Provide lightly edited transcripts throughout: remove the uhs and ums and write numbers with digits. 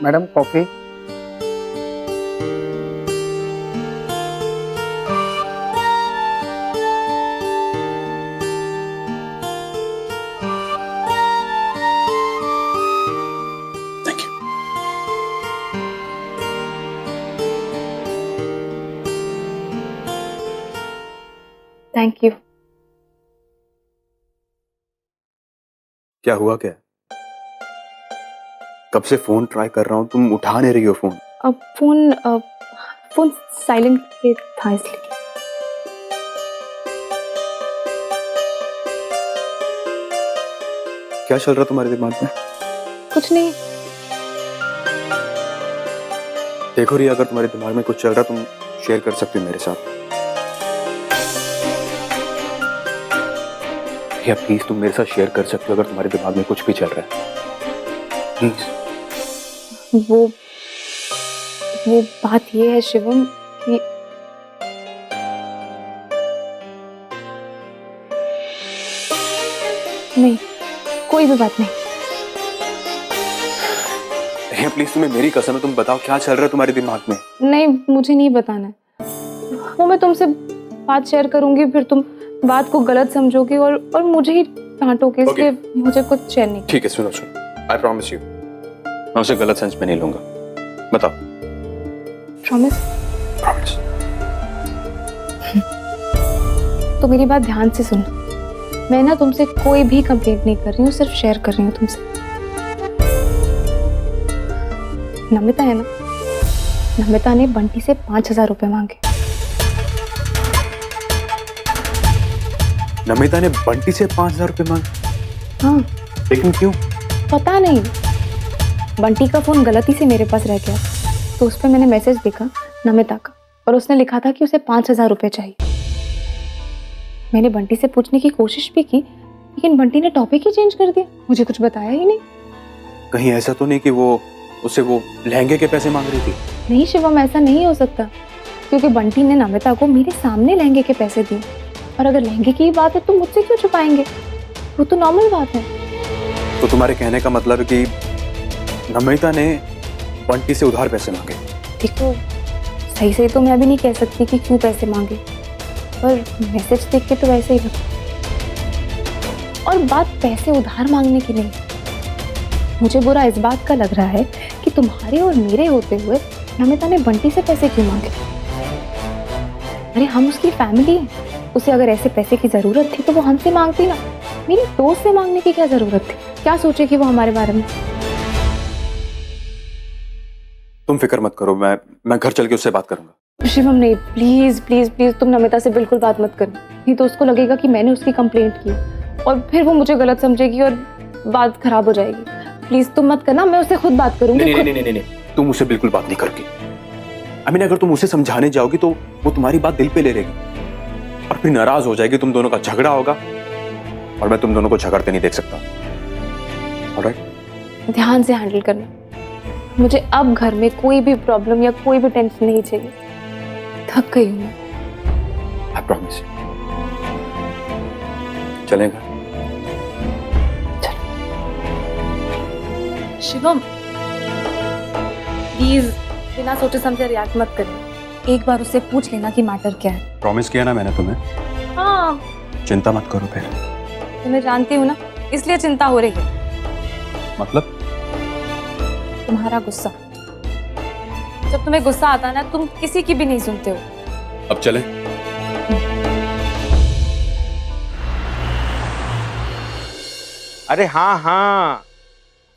Madam coffee. Thank you. Thank you. क्या हुआ क्या? कब से फोन ट्राई कर रहा हूँ, तुम उठा नहीं रही हो फोन। अब फोन साइलेंट पे था इसलिए। क्या चल रहा तुम्हारे दिमाग में? कुछ नहीं। देखो रिया, अगर तुम्हारे दिमाग में कुछ चल रहा तुम शेयर कर सकती हो मेरे साथ। रिया प्लीज, तुम मेरे साथ शेयर कर सकते हो अगर तुम्हारे दिमाग में कुछ भी चल रहा है, प्लीज। वो बात ये है शिवम कि नहीं, कोई भी बात नहीं। रिया प्लीज, तुम्हें मेरी कसम है, तुम बताओ क्या चल रहा है तुम्हारे दिमाग में। नहीं, मुझे नहीं बताना है। वो मैं तुमसे बात शेयर करूंगी, फिर तुम बात को गलत समझोगी और मुझे ही डांटोगे, इसलिए मुझे कुछ चैन नहीं। ठीक है, सुनो, आई प्रॉमिस यू, मैं उसे गलत सेंस में नहीं लूंगा। बताओ। प्रॉमिस? प्रॉमिस। तो मेरी बात ध्यान से सुनो। मैं ना तुमसे कोई भी कंप्लेंट नहीं कर रही हूँ, सिर्फ शेयर कर रही हूँ तुमसे। नमिता है ना, नमिता ने बंटी से 5,000 रुपए मांगे। नमिता ने बंटी से 5,000 रुपए मांगे? हाँ। लेकिन क्यों? पता नहीं, बंटी का फोन गलती से मेरे पास रह गया, तो उस पर मैंने मैसेज देखा नमिता का, और उसने लिखा था कि उसे 5,000 रुपए चाहिए। मैंने बंटी से पूछने की कोशिश भी की, लेकिन बंटी ने टॉपिक ही चेंज कर दिया, मुझे कुछ बताया ही नहीं। कहीं ऐसा तो नहीं कि वो उसे वो लहंगे के पैसे मांग रही थी? नहीं शिवम, ऐसा नहीं हो सकता, क्योंकि बंटी ने नमिता को मेरे सामने लहंगे के पैसे दिए, और अगर लहंगे की बात है तो मुझसे क्यों छुपाएंगे, वो तो नॉर्मल बात है। तो तुम्हारे कहने का मतलब है कि नमिता ने बंटी से उधार पैसे मांगे? देखो, सही सही तो मैं अभी नहीं कह सकती कि क्यों पैसे मांगे, पर मैसेज देख के तो वैसे ही लगा। और बात पैसे उधार मांगने की नहीं, मुझे बुरा इस बात का लग रहा है कि तुम्हारे और मेरे होते हुए नमिता ने बंटी से पैसे क्यों मांगे। अरे हम उसकी फैमिली है, उसे अगर ऐसे पैसे की जरूरत थी तो वो हमसे मांगती ना, मेरी दोस्त से मांगने की क्या जरूरत थी? क्या सोचेगी वो हमारे बारे में? तुम फिक्र मत करो, मैं घर चल के उससे बात करूंगा। शिवम नहीं, प्लीज प्लीज प्लीज, तुम नमिता से बिल्कुल बात मत करना, नहीं तो उसको लगेगा कि मैंने उसकी कंप्लेंट की और फिर वो मुझे गलत समझेगी और बात खराब हो जाएगी। प्लीज तुम मत करना, मैं उससे खुद बात करूंगी। नहीं नहीं नहीं नहीं, तुम उससे बिल्कुल बात नहीं करके। अगर तुम उसे समझाने जाओगी तो वो तुम्हारी बात दिल पे ले लेगी और फिर नाराज हो जाएगी, तुम दोनों का झगड़ा होगा और मैं तुम दोनों को झगड़ते नहीं देख सकता। ऑलराइट? ध्यान से हैंडल करना, मुझे अब घर में कोई भी प्रॉब्लम या कोई भी टेंशन नहीं चाहिए, थक गई हूँ मैं। I promise. चलेगा? शिवम प्लीज बिना सोचे समझे रिएक्ट मत करना, एक बार उससे पूछ लेना कि मैटर क्या है। प्रॉमिस किया ना मैंने तुम्हें। हाँ, चिंता मत करो फिर। तुम्हें जानती हूँ ना, इसलिए चिंता हो रही है। मतलब? तुम्हारा गुस्सा, जब तुम्हें गुस्सा आता है ना, तुम किसी की भी नहीं सुनते हो। अब चले? अरे हाँ हाँ,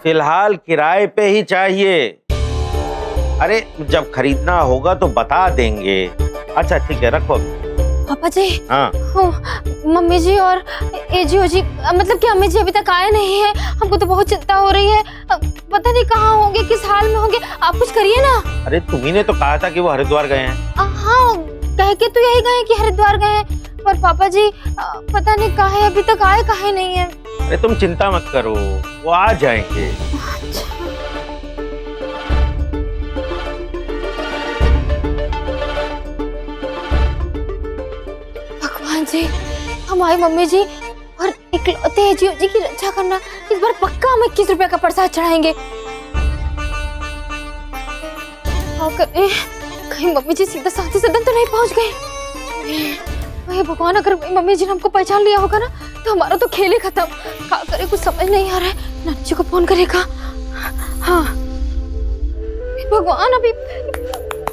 फिलहाल किराए पे ही चाहिए। अरे जब खरीदना होगा तो बता देंगे। अच्छा ठीक है, रखो। पापा जी। हाँ मम्मी जी और एजी जी, मतलब कि अम्मी जी अभी तक आए नहीं है, हमको तो बहुत चिंता हो रही है। पता नहीं कहाँ होंगे, किस हाल में होंगे, आप कुछ करिए ना। अरे तुम्ही ने तो कहा था कि वो हरिद्वार गए हैं। हाँ, कह के तो यही गए कि हरिद्वार गए हैं, पर पापा जी पता नहीं कहाँ है, अभी तक आए कहाँ नहीं है। अरे तुम चिंता मत करो, वो आ जाएंगे। भगवान जी, हमारी मम्मी जी और इकलौते जी की रक्षा करना। इस बार पक्का हम 21 रुपए का प्रसाद चढ़ाएंगे। क्या करें, कहीं मम्मी जी सीधा साथी सदन तो नहीं पहुंच गए। हे भगवान, अगर मम्मी जी ने हमको पहचान लिया होगा ना तो हमारा तो खेल ही खत्म। क्या करे, कुछ समझ नहीं आ रहा है। नानी जी को फोन करेगा। हाँ हे भगवान, अभी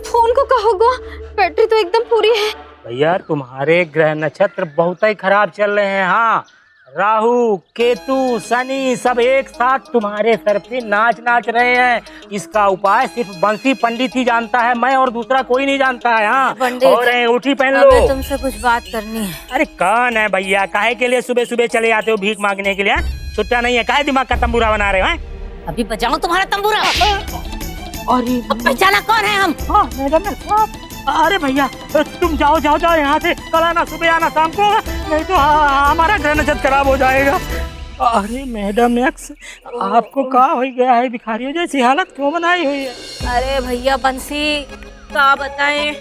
फोन को क्या होगा, बैटरी तो एकदम पूरी है। भैया तुम्हारे ग्रह नक्षत्र बहुत ही खराब चल रहे हैं। हाँ, राहु केतु शनि सब एक साथ तुम्हारे सर पे नाच रहे हैं। इसका उपाय सिर्फ बंसी पंडित ही जानता है, मैं और दूसरा कोई नहीं जानता है। हाँ पंडित, और अंगूठी पहन लो। हमें तुमसे कुछ बात करनी है। अरे कौन है भैया, काहे के लिए सुबह सुबह चले आते हो भीख मांगने के लिए? छुट्टा नहीं है, काहे दिमाग का तंबूरा बना रहे हो? अभी बजाओ तुम्हारा तंबूरा। अरे अब पहचाना कौन है हम? हाँ मैडम, अरे भैया तुम जाओ जाओ जाओ यहाँ से, कल आना सुबह आना शाम को, नहीं तो हमारा ग्रह नक्षत्र खराब हो जाएगा। अरे मैडम एक्स, आपको क्या हो गया है? भिखारियों जैसी हालत क्यों बनाई हुई है? अरे भैया बंसी, क्या बताएं।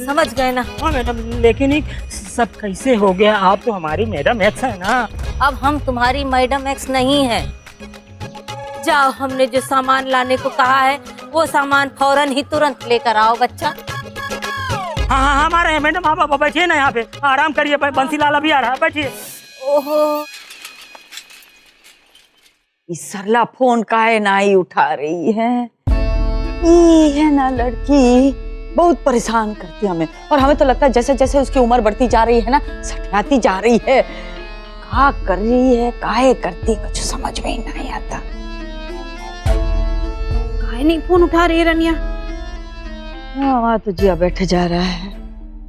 समझ गए ना? हाँ मैडम, लेकिन ये सब कैसे हो गया? आप तो हमारी मैडम एक्स है ना। अब हम तुम्हारी मैडम एक्स नहीं है। जाओ, हमने जो सामान लाने को कहा है वो सामान फौरन ही तुरंत लेकर आओ बच्चा। हाँ हाँ हमारे हैं मैडम, आप बैठिए ना यहाँ पे, आराम करिए, बंसी लाला भी आ रहा है, बैठिए। ओहो, इस सरला फोन काहे नहीं उठा रही है? ये है ना लड़की, बहुत परेशान करती है हमें, और हमें तो लगता है जैसे जैसे उसकी उम्र बढ़ती जा रही है ना, सठियाती जा रही है। क्या कर रही है, काहे करती, कुछ समझ में ही नहीं आता। काहे नहीं फोन उठा रही है रनिया? वहाँ तो जिया बैठे जा रहा है।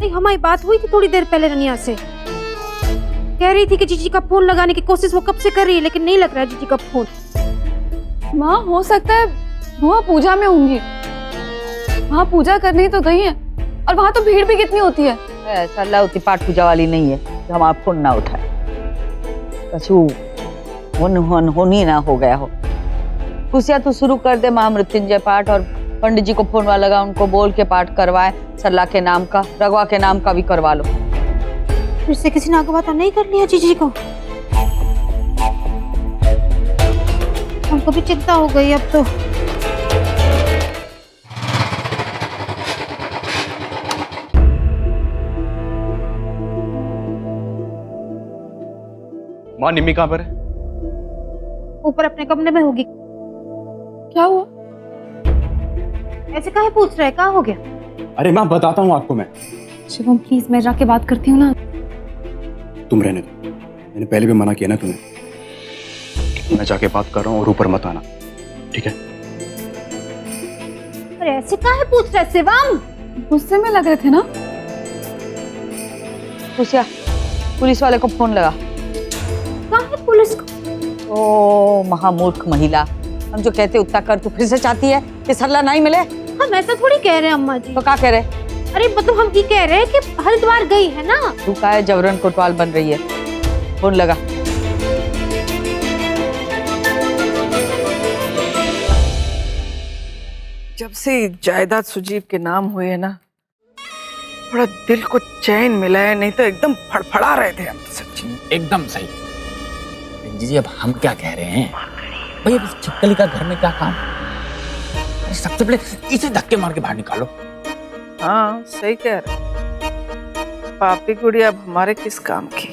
नहीं, हमारी बात हुई थी थोड़ी देर पहले रनिया से, कह रही थी कि जीजी का फोन लगाने की कोशिश वो कब से कर रही है, लेकिन नहीं लग रहा है जीजी का फोन। माँ, हो सकता है वहाँ पूजा में होंगी, वहाँ पूजा करने तो गई है, और वहाँ तो भीड़ भी कितनी होती है। सरला उतनी पाठ पूजा वाली नहीं है कि हम आप फोन ना उठाए। कछु होनी ना हो गया हो। खुशियाँ तू शुरू कर दे महामृत्युंजय पाठ, और पंडित जी को फोन वाला लगा, उनको बोल के पाठ करवाए, सरला के नाम का, रघवा के नाम का भी करवा लो। फिर से किसी ने आगे बात नहीं कर लिया जीजी को? हमको भी चिंता हो गई अब तो। माँ, निम्मी कहाँ पर है? ऊपर अपने कमरे में होगी। क्या हुआ? ऐसे काहे पूछ रहे, क्या हो गया? अरे माँ, बताता हूँ आपको मैं। शिवम प्लीज, मैं जाके बात करती हूँ ना। तुम रहने दो, मैंने पहले भी मना किया ना तुम्हें। मैं जाके बात कर रहा हूँ और ऊपर मत आना, ठीक है? अरे ऐसे काहे पूछ रहे शिवम? गुस्से में लग रहे थे ना। खुशिया, पुलिस वाले को फोन लगा। काहे पुलिस को? ओ महामूर्ख महिला, हम जो कहते उतना कर, तू फिर से चाहती है कि सरला नहीं मिले? हम ऐसा थोड़ी कह रहे हैं अम्मा जी। तो क्या कह रहे? अरे मतलब हम ये कह रहे हैं कि हरिद्वार गई है ना। तू का है जबरन कोतवाल बन रही है? फोन लगा। जब से जायदाद सुजीव के नाम हुए है ना, थोड़ा दिल को चैन मिला है, नहीं तो एकदम फड़फड़ा रहे थे हम तो सच्ची। एकदम सही। जी अब हम क्या कह रहे हैं भाई, अब छिपकली का घर में क्या काम? अरे सबसे पहले इसे धक्के मार के बाहर निकालो। हाँ सही कह रहे। पापी गुड़िया अब हमारे किस काम की?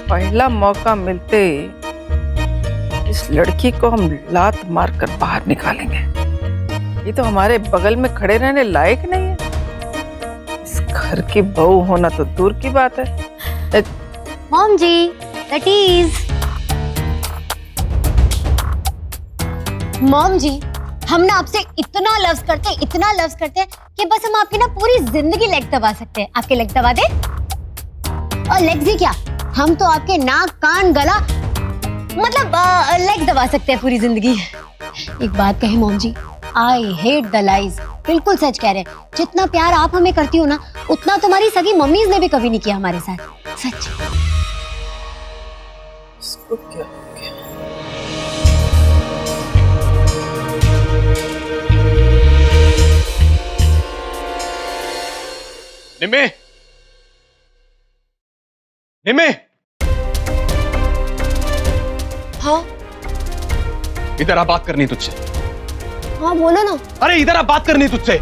पहला मौका मिलते ही इस लड़की को हम लात मार कर बाहर निकालेंगे। ये तो हमारे बगल में खड़े रहने लायक नहीं है। इस घर की बहू होना तो दूर की बात है। मॉम जी, दैट इज। मॉम जी, हम ना आपसे इतना लव्स करते हैं कि बस हम आपकी ना पूरी जिंदगी लेग दबा सकते हैं। आपके लेग दबा दे? और लेग्स ही क्या, हम तो आपके नाक कान गला मतलब लेग दबा सकते हैं पूरी जिंदगी। एक बात कहे mom ji, I hate the lies. बिल्कुल सच कह रहे हैं। जितना प्यार आप हमें करती हो ना, उतना तुम्हारी सगी मम्मीज ने भी कभी नहीं किया हमारे साथ। सच। इसको क्या हो गया? निम्मी, निम्मे, हाँ इधर आ, बात करनी तुझसे। हाँ बोलो ना। अरे इधर आ, बात करनी तुझसे।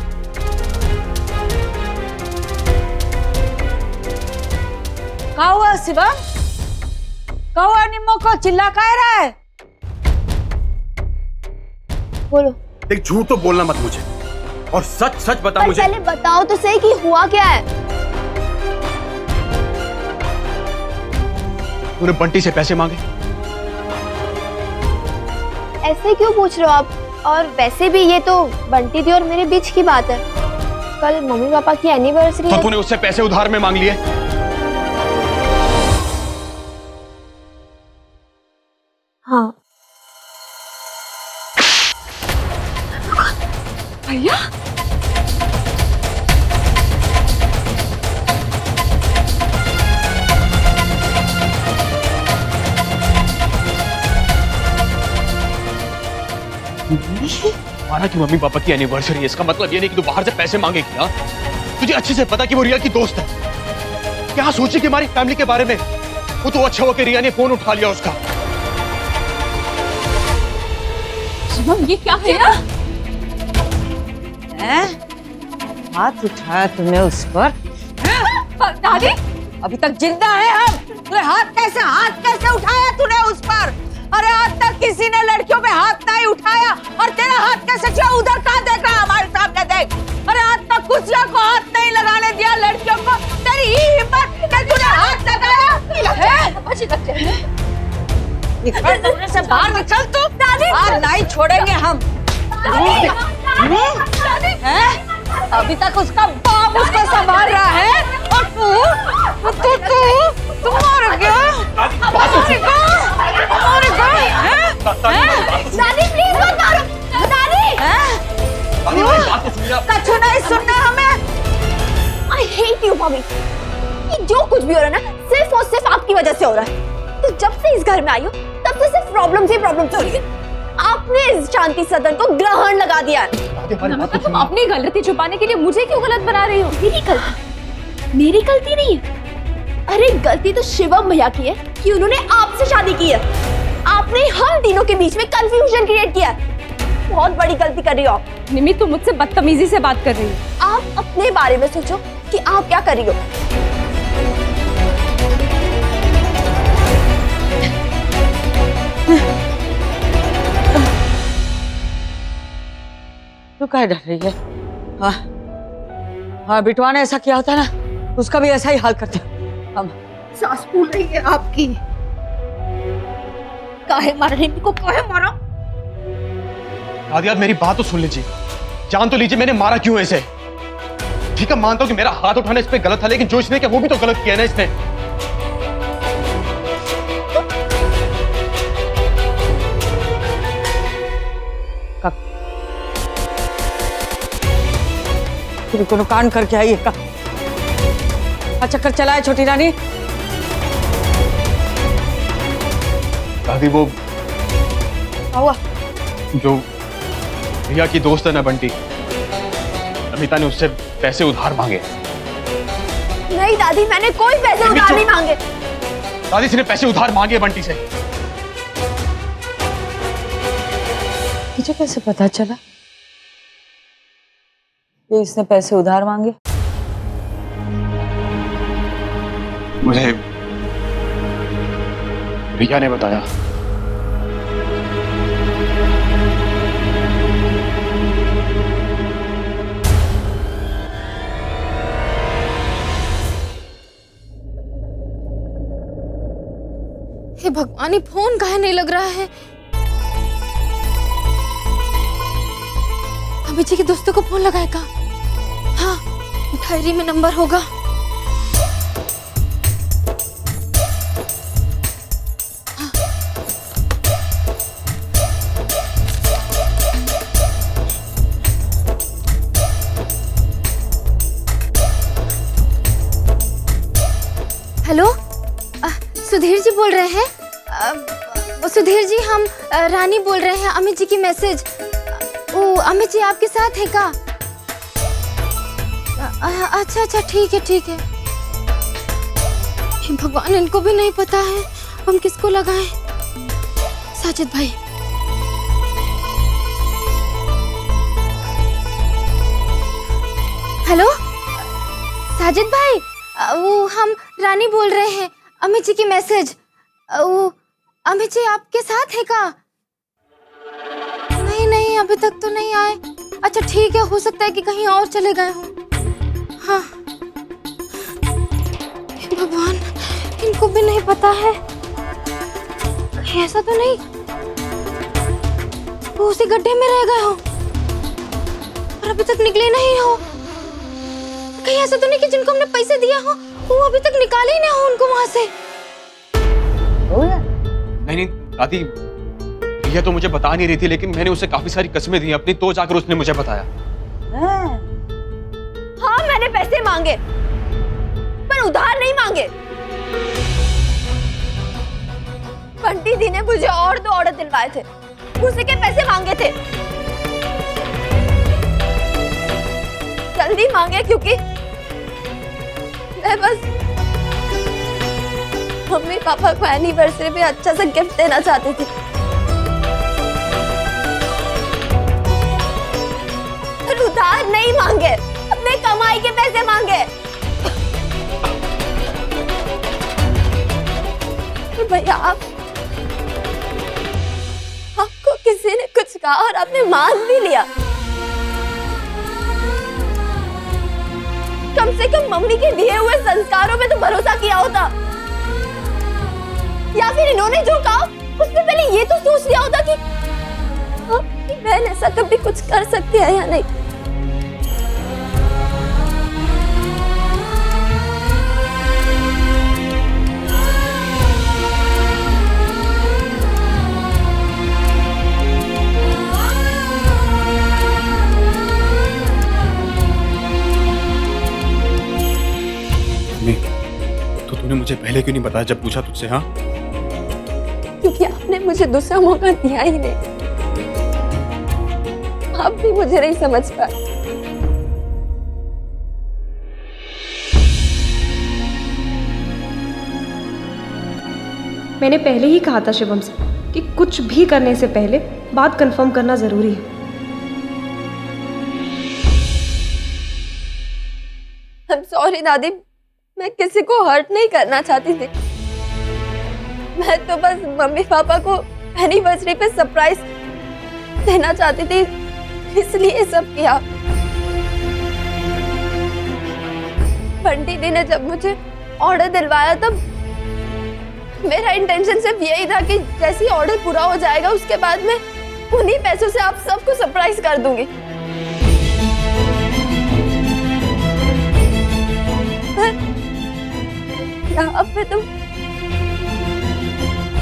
क्या हुआ शिवम? क्या हुआ? निम्मो को चिल्ला क्या रहा है? बोलो। देख, झूठ तो बोलना मत मुझे, और सच सच बता मुझे। पहले बताओ तो सही कि हुआ क्या है। तूने बंटी से पैसे मांगे? ऐसे क्यों पूछ रहे हो आप? और वैसे भी ये तो बंटी दी और मेरे बीच की बात है। कल मम्मी पापा की एनिवर्सरी तो है। तूने उससे पैसे उधार में मांग लिए? हाँ। भैया माना कि मम्मी पापा की एनिवर्सरी है, इसका मतलब ये नहीं कि तू बाहर से पैसे मांगेगी। हाँ, तुझे अच्छे से पता कि वो रिया की दोस्त है। क्या सोची कि हमारी फैमिली के बारे में? वो तो अच्छा हुआ कि रिया ने फोन उठा लिया उसका। शिवम ये क्या है ना? हाथ उठाया तुमने उस पर? दादी अभी तक जिंदा है हम। तूने हाथ कैसे उठाया तूने उस पर? अरे आज तक किसी ने लड़कियों पे हाथ नहीं उठाया, और तेरा हाथ कैसे किया? उधर कहाँ देख रहा है? हमारे सामने देख। अरे आज तक कुछ को हाथ नहीं लगाने दिया लड़कियों को। तेरी ही हिम्मत कि तूने हाथ लगाया? निकल से बाहर निकल तू। आज नहीं छोड़ेंगे हम। अभी तक उसका बाप उसको संभाल रहा है, और तू मर गया। दादी प्लीज मत मारो। दादी कछु नहीं सुनना हमें। आई हेट यू भाभी। ये जो कुछ भी हो रहा है ना, सिर्फ और सिर्फ आपकी वजह से हो रहा है। तो जब से इस घर में आई हो तब से सिर्फ प्रॉब्लम्स ही प्रॉब्लम्स हो रही है। आपने इस शांति सदन को ग्रहण लगा दिया है। तुम अपनी गलती छुपाने के लिए मुझे क्यों गलत बना रही हो? मेरी गलती नहीं है। अरे गलती तो शिवम भैया की है कि उन्होंने आपसे शादी की है। आपने हम तीनों के बीच में कंफ्यूजन क्रिएट किया। बहुत बड़ी गलती कर रही हो आप। निमी तुम मुझसे बदतमीजी से बात कर रही हो। आप अपने बारे में सोचो कि आप क्या कर रही हो। तू क्या डर रही है? हाँ हाँ, बिटवा ने ऐसा किया होता ना, उसका भी ऐसा ही हाल करते हम। सास फूल रही है आपकी। काहे मारा निम्मी को? काहे मारा? दादी आप मेरी बात तो सुन लीजिए, जान तो लीजिए मैंने मारा क्यों है इसे। ठीक है, मानता हूं कि मेरा हाथ उठाना इस पे गलत था, लेकिन जो इसने किया वो भी तो गलत किया ना इसने। फिर को कान करके आई का चक्कर चलाए छोटी रानी। दादी वो हुआ जो रिया की दोस्त है ना बंटी, अमिता ने उससे पैसे उधार मांगे। नहीं दादी, मैंने कोई पैसे उधार नहीं मांगे। दादी इसने पैसे उधार मांगे बंटी से। मुझे कैसे पता चला कि इसने पैसे उधार मांगे? मुझे रिया ने बताया। हे भगवान, ये फोन काहे नहीं लग रहा है? अमित जी के दोस्तों को फोन लगाएगा। हाँ, डायरी में नंबर होगा। हाँ। हेलो, सुधीर जी बोल रहे हैं? सुधीर जी, हम रानी बोल रहे हैं। अमित जी की मैसेज। ओ, अमित जी आपके साथ है क्या? अच्छा अच्छा, ठीक है ठीक है। हे भगवान, इनको भी नहीं पता है हम किसको लगाएं। साजिद भाई, हेलो साजिद भाई, वो हम रानी बोल रहे हैं। अमित जी की मैसेज। वो अमित जी आपके साथ है क्या? नहीं नहीं, अभी तक तो नहीं आए। अच्छा ठीक है, हो सकता है कि कहीं और चले गए हों। हाँ भगवान, इनको भी नहीं पता है। कहीं ऐसा तो नहीं वो उसी गड्ढे में रह गए हो और अभी तक निकले नहीं हो? कहीं ऐसा तो नहीं कि जिनको हमने पैसे दिया हो वो अभी तक निकाले ही ना हो उनको वहां से? नहीं दादी, ये तो मुझे बता नहीं रही थी, लेकिन मैंने उसे काफी सारी कस्में दी अपनी, तो जाकर उसने मुझे बताया। हाँ मैंने पैसे मांगे पर उधार नहीं मांगे। बंटी दी ने मुझे और 2 ऑर्डर दिलवाए थे, उसी के पैसे मांगे थे। जल्दी मांगे क्योंकि मैं बस मम्मी पापा को एनिवर्सरी पे अच्छा सा गिफ्ट देना चाहती थी। पर उधार नहीं मांगे, अपने कमाई के पैसे मांगे। भैया आपको किसी ने कुछ कहा और आपने मान भी लिया। कम से कम मम्मी के दिए हुए संस्कारों में तो भरोसा किया होता, या फिर इन्होंने जो कहा उससे पहले ये तो सोच लिया होता कि आपकी बहन ऐसा कभी कुछ कर सकती है या नहीं। तो तूने मुझे पहले क्यों नहीं बताया जब पूछा तुझसे? हाँ, क्योंकि आपने मुझे दूसरा मौका दिया ही नहीं। आप भी मुझे नहीं समझ पाए। मैंने पहले ही कहा था शिवम से कि कुछ भी करने से पहले बात कंफर्म करना जरूरी है। I'm sorry दादी, मैं किसी को हर्ट नहीं करना चाहती थी। मैं तो बस मम्मी पापा को एनिवर्सरी पे सरप्राइज देना चाहती थी, इसलिए सब किया। बंटी दी ने जब मुझे ऑर्डर दिलवाया तब मेरा इंटेंशन सिर्फ यही था कि जैसे ही ऑर्डर पूरा हो जाएगा उसके बाद मैं उन्हीं पैसों से आप सबको सरप्राइज कर दूंगी। यहाँ पे तो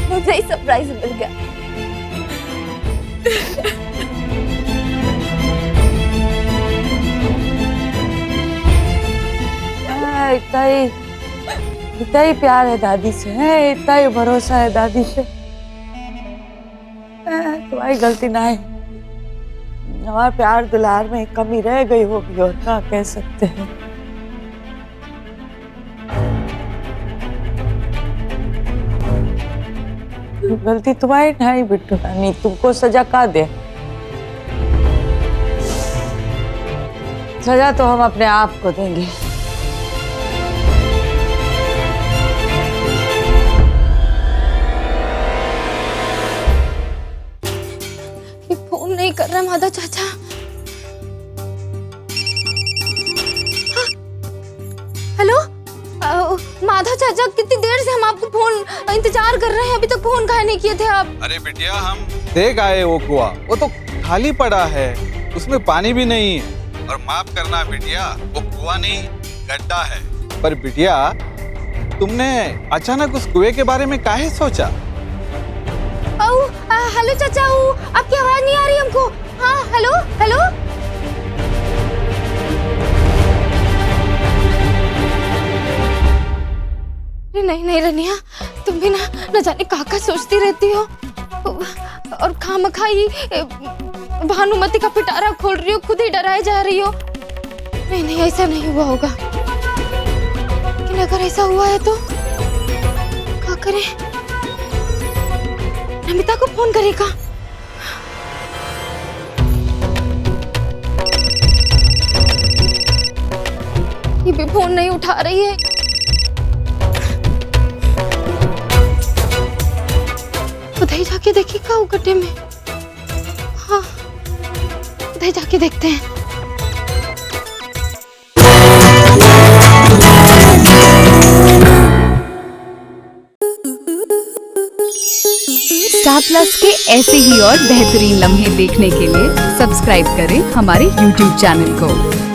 मुझे ही सरप्राइज मिल गया। इतना ही प्यार है दादी से, है इतना ही भरोसा है दादी पे। तुम्हारी गलती ना है, हमारे प्यार दुलार में कमी रह गई होगी और क्या कह सकते हैं। गलती तुम्हारी नहीं बिट्टू रानी, तुमको सजा का दे? सजा तो हम अपने आप को देंगे। ये फोन नहीं कर रहा माधव चाचा। हाँ, हेलो माधव चाचा, कितनी देर से हम आपको फोन इंतजार कर रहे हैं, अभी तक फोन काहे नहीं किए थे आप? अरे बिटिया, हम देख आए वो कुआं, वो तो खाली पड़ा है, उसमें पानी भी नहीं। और माफ करना बिटिया, वो कुआं नहीं गड्ढा है। पर बिटिया, तुमने अचानक उस कुएं के बारे में काहे सोचा? हेलो चाचा, आपकी आवाज नहीं आ रही हमको। हाँ हेलो हेलो। नहीं नहीं रनिया, तुम भी ना जाने काका सोचती रहती हो और खामखाई भानुमति का पिटारा खोल रही हो, खुद ही डराए जा रही हो। नहीं नहीं, ऐसा नहीं हुआ होगा, लेकिन अगर ऐसा हुआ है तो करें? नमिता को फोन करेगा? ये भी फोन नहीं उठा रही है। उधर जाके देखिएगा वो गड्ढे में। हाँ, उधर जाके देखते हैं। स्टार प्लस के ऐसे ही और बेहतरीन लम्हे देखने के लिए सब्सक्राइब करें हमारे YouTube चैनल को।